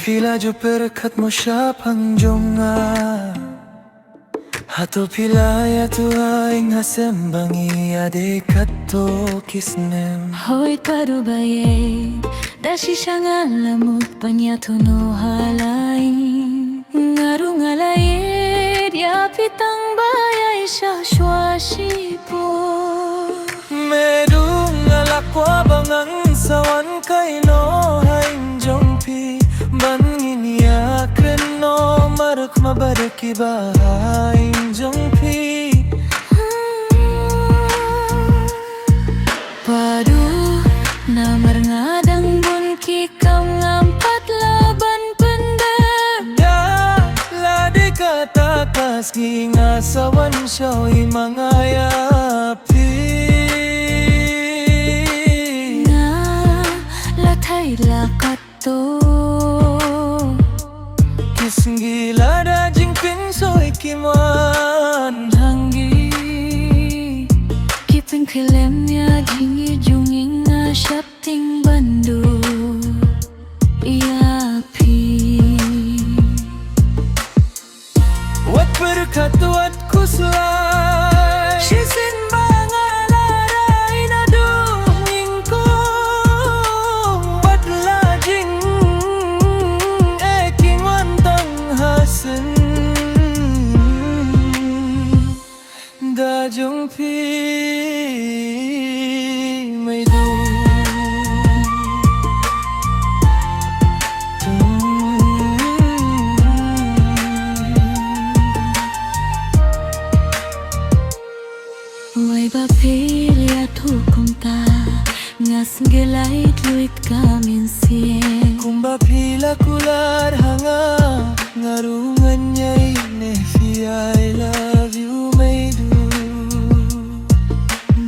pila jo perkat mo siya pangjonga. Hato pila ya tuaing hasembangi ade kato kisnem. Hoy paduh baye, dasi siya ngalamut panyato no halain. Ngarung alayed, ya pitang bayay siya shwashipo. Medung ngalakwa bangang sawan kay no haing jongpi. Bangin ya kreno marak mabarak iba haing jongpi. Paduh namar ngadang bun kikam ngampat laban pendem. Da ladi kata kaski ngasawan syawi mangayapi. Nga latay lakato Kisnggila da jingping soy kiman hanggi kiping kilemnya jingi junging nga syapting bandu iapi. Wat berkat wat kuslay Shisin bangalaray na dumingkong Wat lajing eking wantang hasen Da jongpi MEIDUH Way bapilya tukum ta ngas gelait luit kamin sien. Kumba pila kular hanga ngarungan nyai nefi I love you MEIDUH.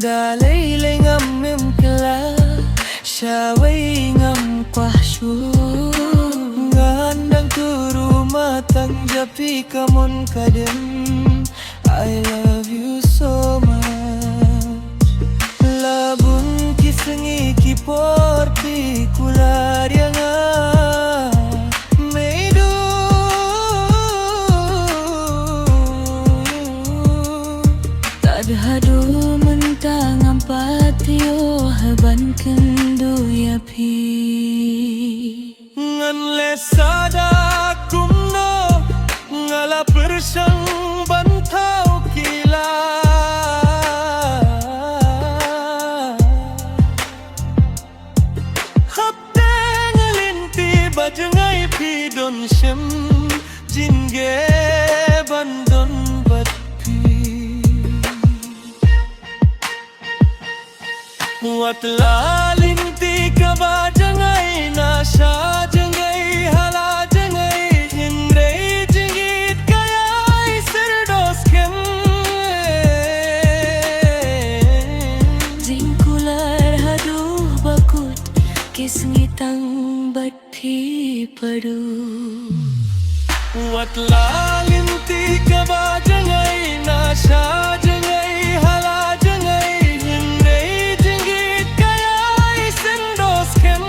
Dalay ngam mim kala syaway ngam kwahsyu. Ngandang turu matang japi kamon kadem I love you so much. Labun kisengi kiporti kular yang MEIDUH. Tadhadu mentang ampatio haban kendo yapi. Ngan lesada kumno ngala persang bantau kila. Hapdang linti bajengai pidon shem jinge bandon batpi. Wat lalinti ka bajengai nasya jengai hala jengai hindrei jingit kayai serdos kem. Jingkular haduh bakut kisngitang bati paduh. Wat lalinti ka bajengai nasya jengai hala jengai hindrei jingit kayai serdos kem.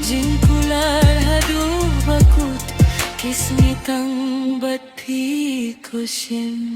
Jingkular haduh bakut kisngitang bati kusim.